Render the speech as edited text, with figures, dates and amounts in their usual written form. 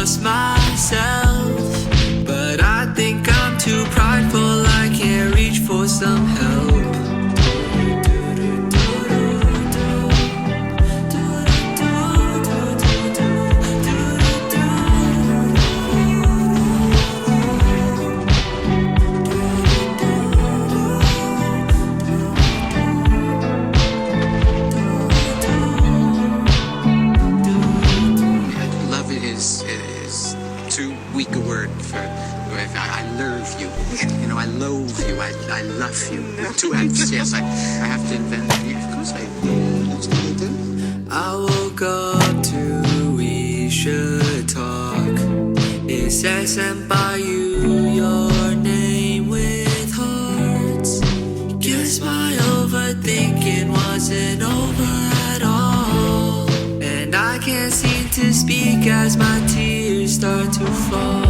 trust myself, but I think I'm too prideful, I can't reach for some help. Too weak a word for I love you. You know, I loathe you. I love you. Two F's, yes. I have to invent it. Of course I do. I woke up to we should talk. It says sent by you your name with hearts. Guess my overthinking wasn't over at all, and I can't seem to speak as my tears start to fall.